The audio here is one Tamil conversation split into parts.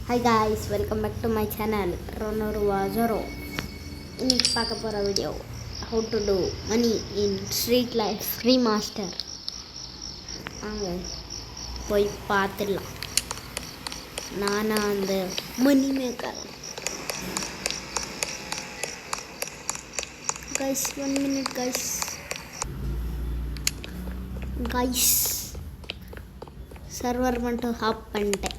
Hi guys, welcome back to my channel Ronoro Wazoro. இன்னைக்கு பார்க்க போகிற video how to do money in street life remaster. வாங்க போய் பார்த்துடலாம். நானா அந்த money maker. Guys, 1 minute guys. Server மட்டும் ஆஃப் பண்ணிட்டேன்.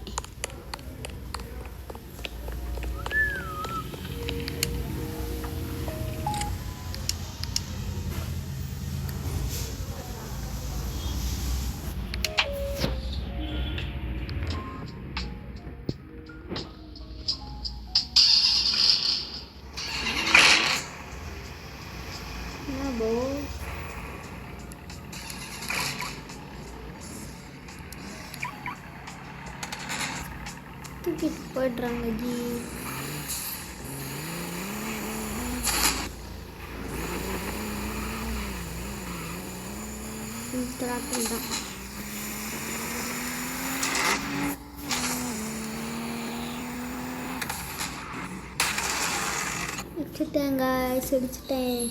தூக்கிட்டு போய்ட்றாங்க ஜி. திராட்டம் தான் வச்சுட்டேங்க, சிடிச்சிட்டேன்.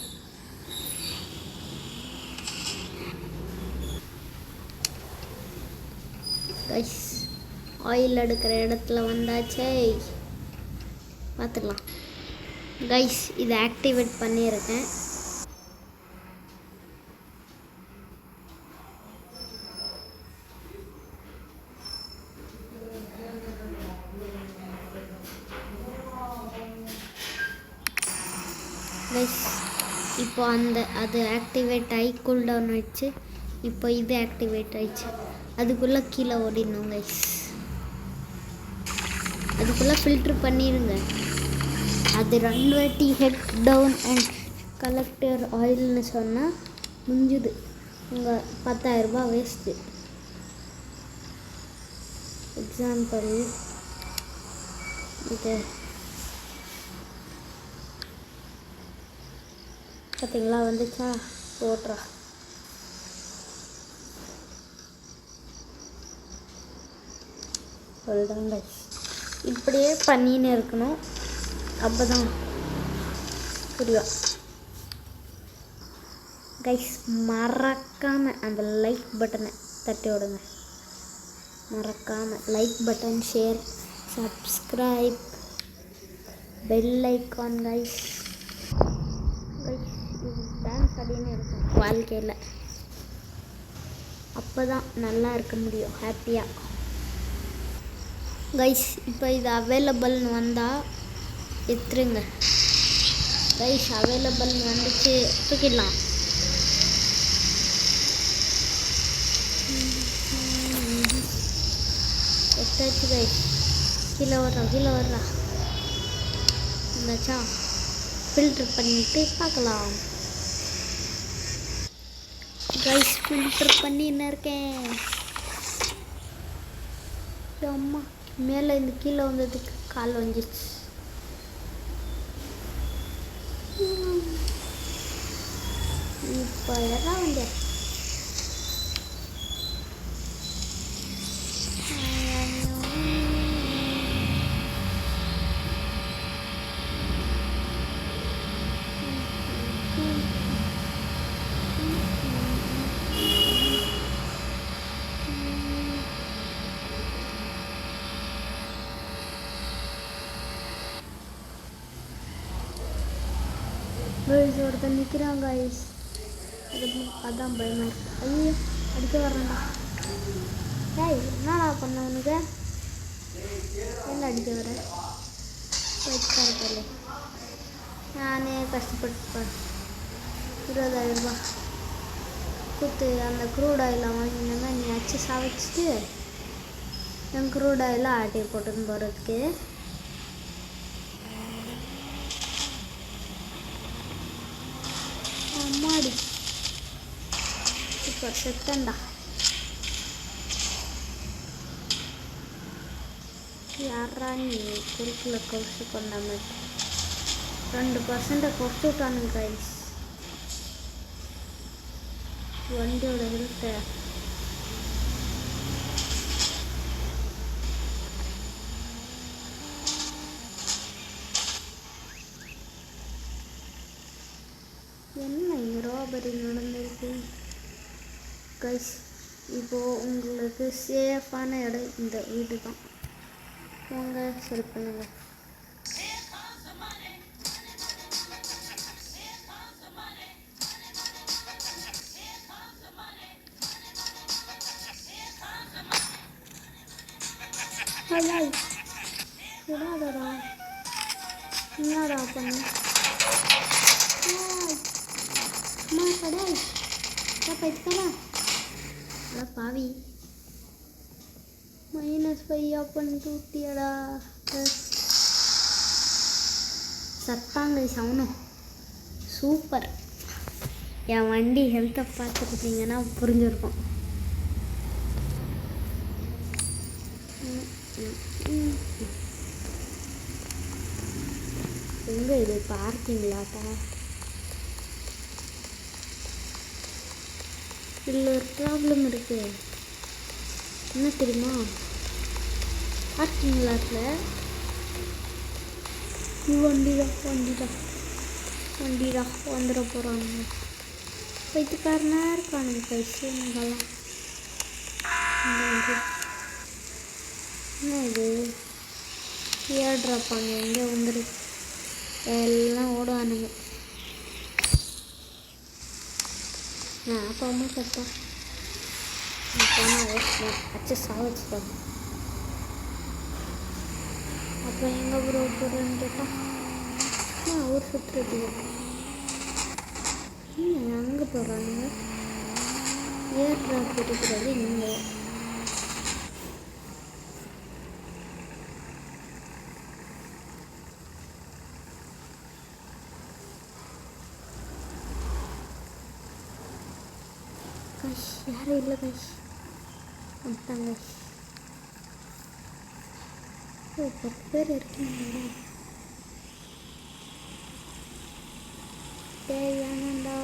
கைஸ் ஆயில் எடுக்கிற இடத்துல வந்தாச்சே, பார்த்துக்கலாம். கைஸ் இதை ஆக்டிவேட் பண்ணியிருக்கேன். கைஸ் இப்போ அது ஆக்டிவேட் ஆகி கூல் டவுன் ஆயிடுச்சு. இப்போ இது ஆக்டிவேட் ஆயிடுச்சு. அதுக்குள்ளே கீழே ஓடிடணும் கைஸ். அதுக்குள்ளே ஃபில்ட்ரு பண்ணிடுங்க. அது 2 வாட்டி ஹெட் டவுன் அண்ட் கலெக்டர் ஆயில்னு சொன்னால் முடிஞ்சுது. உங்கள் 10,000 ரூபாய் வேஸ்ட்டு. எக்ஸாம்பிள் இது பார்த்தீங்களா, வந்துச்சா? போட்றா. அவ்வளோதான் கைஸ். இப்படியே பண்ணின்னு இருக்கணும், அப்போ தான் புரியும். கைஸ் மறக்காமல் அந்த லைக் பட்டனை தட்டி விடுங்க. மறக்காமல் like button, share, subscribe, bell icon guys. Guys இது டான்ஸ் அப்படின்னு இருக்கும் வாழ்க்கையில். அப்போ தான் நல்லா இருக்க முடியும் ஹாப்பியாக. கைஸ் இப்போ இது அவைலபிள்னு வந்தால் எடுத்துருங்க. கைஸ் அவைலபிள்னு வந்துச்சு, தூக்கிடலாம். எத்தாச்சு கைஸ். கீழே வர்றா இருந்தாச்சா? ஃபில்டர் பண்ணிட்டு பார்க்கலாம். கைஸ் ஃபில்டர் பண்ணின்னு இருக்கேன். அம்மா மேலே இந்த கீழே வந்ததுக்கு கால் வந்துச்சு. இப்போ எல்லாம் வந்து ஒருத்தர் நிற்கிறாங்க கைஸ். அதான் பயமா இருக்கு. ஐயோ அடிக்க வர்றேன்டா. ஏய் என்னடா பண்ண உனக்கு? என்ன அடிக்க வர? வச்சுக்காரப்பല്ലേ, நானே கஷ்டப்பட்டு 20,000 ரூபாய் கொடுத்து அந்த க்ரூட் ஆயிலை வாங்கினேன்னா நீ அச்சு சாவச்சிட்டு என் க்ரூட் ஆயிலை ஆட்டி போட்டுன்னு போகிறதுக்கு. அம்மாடி இப்போ செத்தண்டா. யாரா நீ குறுக்கில் கொசு கொண்ட மாதிரி 2% கொசு விட்டானுங்க கைஸ். வண்டியோட ஹெல்த்தை இங்கே ராபரி நடந்திருக்கு கைஸ். இப்போது உங்களுக்கு சேஃபான இடம் இந்த வீடு தான். வாங்க செலக்ட் பண்ணுங்க. விடாதடா, என்னடா பண்ண அம்மா கடாய் பைத்துக்கடா பாவி. -5 பண்ணிட்டு விட்டியடா. சத்தாங்க சவுனும் சூப்பர். என் வண்டி ஹெல்த்தை பார்த்துருக்கீங்கன்னா புரிஞ்சிருக்கும். எங்கே இது பார்க்கிங்களாட்டா? இதில் ஒரு ப்ராப்ளம் இருக்குது. என்ன தெரியுமா? பார்க்கிங் லாட்டில் வண்டிடா வந்துட போகிறாங்க. பைத்துக்காரனாக இருக்கானுங்க கைசுங்கெல்லாம். என்ன இது ஏழ்றாப்பாங்க எங்கே வந்துடு எல்லாம் ஓடுவானுங்க. நான் அப்பாவுமே சத்தம் அச்சு சாவச்சுட்டாங்க. அப்புறம் எங்கே ப்ரோ போகிறேன்னு கேட்டால் ஊர் சுற்றுறது. அங்கே போகிறானுங்க. ஏர்ட்ரா பிடிக்கிறது இங்கே. கைஸ் யாரும் இல்லை கைஸ், வந்துட்டாங்க. 10 பேர் இருக்கீங்களா? ஏன்டா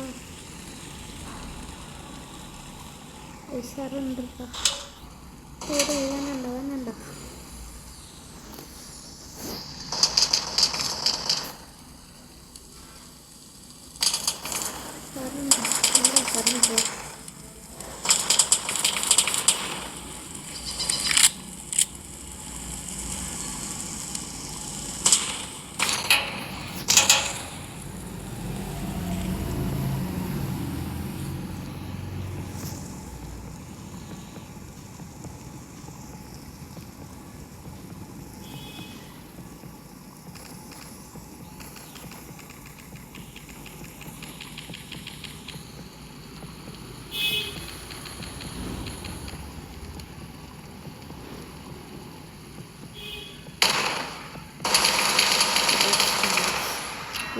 சரண்டா சரி வேணாண்டா சரண்டு.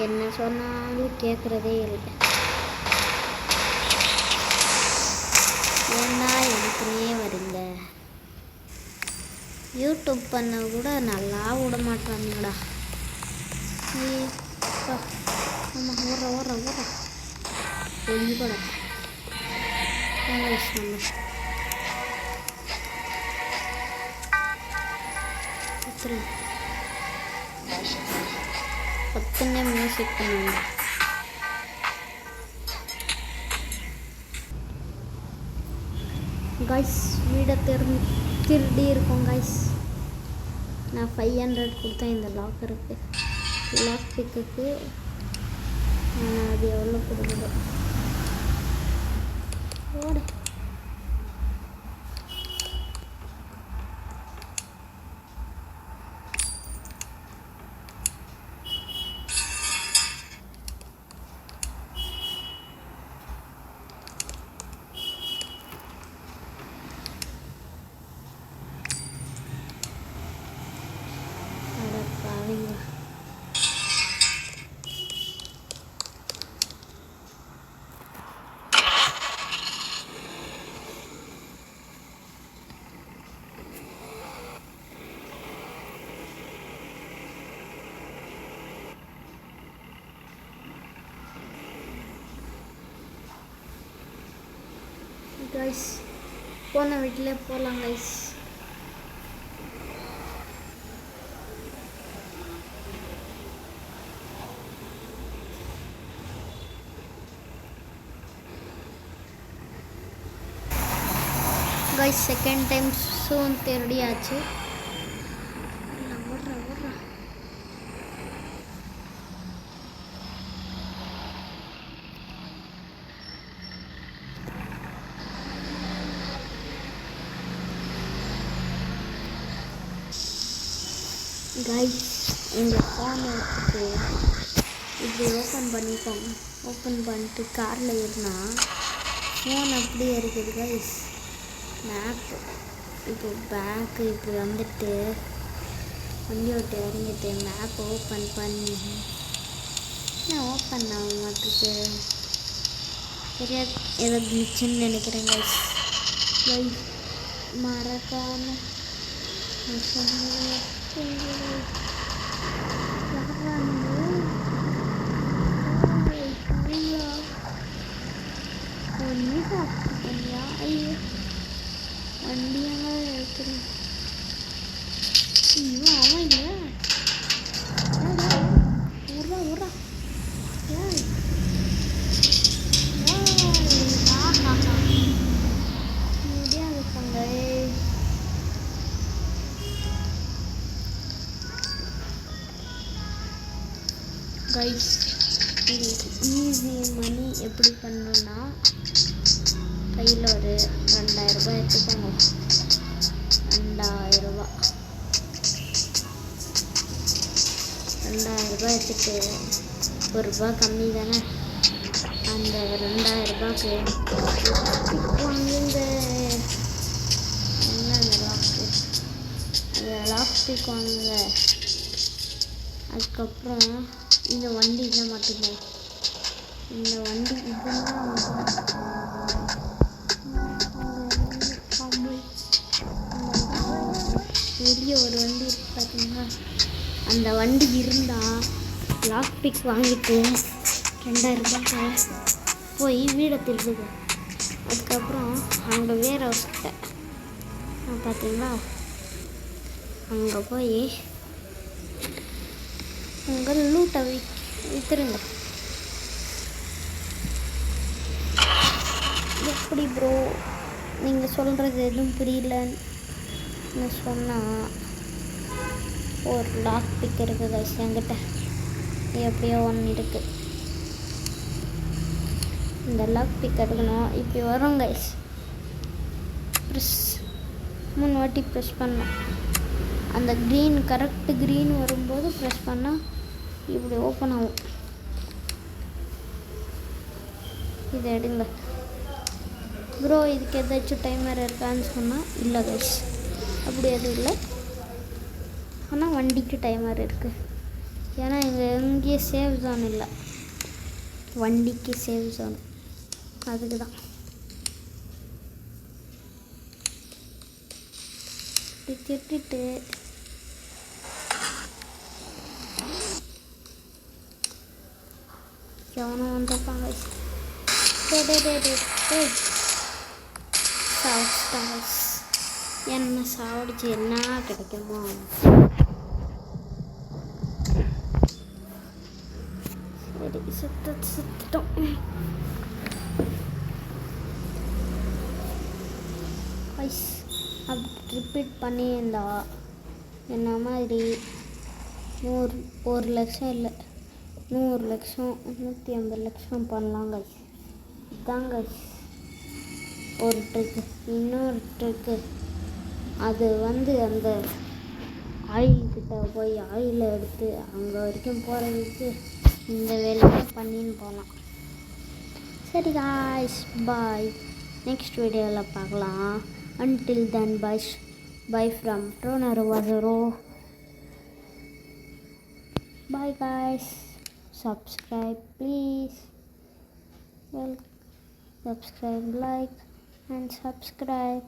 என்ன சொன்னாலும் கேட்குறதே இல்லை. ஏண்டா எனக்குனே வருங்க. யூடியூப் பண்ண கூட நல்லா விட மாட்டானுங்கடா. ஆமாம் ஓடுற ஒளிபட பத்துனே மியூசிக் பண்ணுவாங்க. கைஸ் வீடை திருடி இருக்கோம் கைஸ். நான் 500 கொடுத்தேன் இந்த லாக்கருக்கு, லாக் பிக்குக்கு. ஆனால் அது எவ்வளோ கொடுக்குது ஓட. கைஸ் போன வீட்டில் போகலாம் கைஸ். கைஸ் செகண்ட் டைம் சூன் தேடியாச்சு. கைஸ் இந்த ஃபோனை எடுத்துட்டு இப்படி ஓப்பன் பண்ணிக்கோங்க. ஓப்பன் பண்ணிட்டு காரில் ஏறினா ஃபோன் அப்படியே இருக்குது கைஸ். மேப்பு இப்போ பேக்கு இப்படி வந்துட்டு வண்டி விட்டு இறங்கிட்டு மேப் ஓப்பன் பண்ணி ஓப்பன் ஆக மாட்டுக்கு தெரியாது. ஏதோ கிளிச்சுன்னு நினைக்கிறேன் கைஸ். கைஸ் மறக்காமல் வண்டியாக எடுத்துருங்க. இன்னும் அவன் இல்லை உர்றா உர்றா முடியாது பங்க. கைஸ் இது ஈஸி மணி எப்படி பண்ணணுன்னா கையில் ஒரு 2000 ரூபாய் எடுத்துக்கோங்க. 2000 ரூபா எடுத்துட்டு ₹1 கம்மி தானே. அந்த 2000 ரூபாய்க்கு வாங்குங்க. என்ன அந்த லாஸ்டிக் வாங்குங்க. அதுக்கப்புறம் இந்த வண்டி இல்லை மட்டும்தான். இந்த வண்டி இதெல்லாம் வெளியே ஒரு வண்டி இருக்கு பார்த்தீங்களா. அந்த வண்டி இருந்தால் லாக் பிக் வாங்கிட்டு 2000 ரூபாய்க்கு போய் வீடை திருடுங்க. அதுக்கப்புறம் அங்கே வேற ஹவுஸ்கிட்ட பார்த்தீங்களா அங்கே போய் உங்கள் லூட்டை விற்றுருங்க. எப்படி ப்ரோ நீங்கள் சொல்கிறது எதுவும் புரியலன்னு சொன்னால் ஒரு லாக் பிக் இருக்குது கைஸ் என்கிட்ட. எப்படியோ ஒன்று இருக்குது. இந்த லாக் பிக் எடுக்கணும். இப்படி வரும் கைஸ். ப்ரெஸ் 3 வாட்டி ப்ரெஸ் பண்ணோம். அந்த க்ரீன் கரெக்டு க்ரீன் வரும்போது ப்ரெஸ் பண்ணால் இப்படி ஓப்பன் ஆகும். இதை எடுங்க ப்ரோ. இதுக்கு ஏதாச்சும் டைமர் இருக்கான்னு சொன்னால் இல்லை கைஸ், அப்படி எதுவும் இல்லை. ஆனால் வண்டிக்கு டைமர் இருக்குது. ஏன்னா இங்கே எங்கேயும் சேவ் ஜோன் இல்லை. வண்டிக்கு சேவ் ஜோன் அதுக்கு தான். இப்படி திட்டிட்டு எவனும் வந்திருப்பாங்க. என்ன சாவடிச்சு என்ன கிடைக்குமோ. சரி சுத்தம். அப்படி ரிப்பீட் பண்ணியிருந்தா என்ன மாதிரி 1 லட்சம் இல்லை 100 லட்சம் 150 லட்சம் பண்ணலாம் கைஸ். இதுதான் கைஸ் ஒரு ட்ரிக்கு. இன்னொரு ட்ரிக்கு அது அந்த ஆயில்கிட்ட போய் ஆயிலை எடுத்து அங்கே வரைக்கும் போகிறதுக்கு இந்த வேலையை பண்ணின்னு போகலாம். சரி காய்ஸ் பாய். நெக்ஸ்ட் வீடியோவில் பார்க்கலாம். until then bye from Ronarwazaro. Bye guys. Subscribe please. Subscribe, like and subscribe.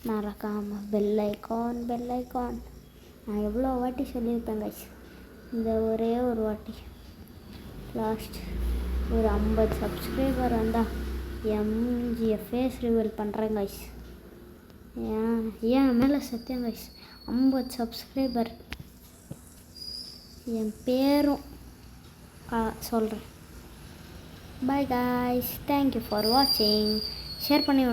மறக்காம பெல் ஐகான் நான் எவ்வளோ வாட்டி சொல்லியிருப்பேன் கைஸ். இந்த ஒரே ஒரு வாட்டி லாஸ்ட் ஒரு 50 சப்ஸ்கிரைபர் வந்தால் எம்ஜிஎஃப் ஃபேஸ் ரிவீல் பண்ணுறேன் கைஸ். ஏன் மேலே சத்தியம் கைஸ். 50 சப்ஸ்கிரைபர் என் பேரும் சொல்கிறேன். Bye guys. Thank you for watching. Share பண்ணி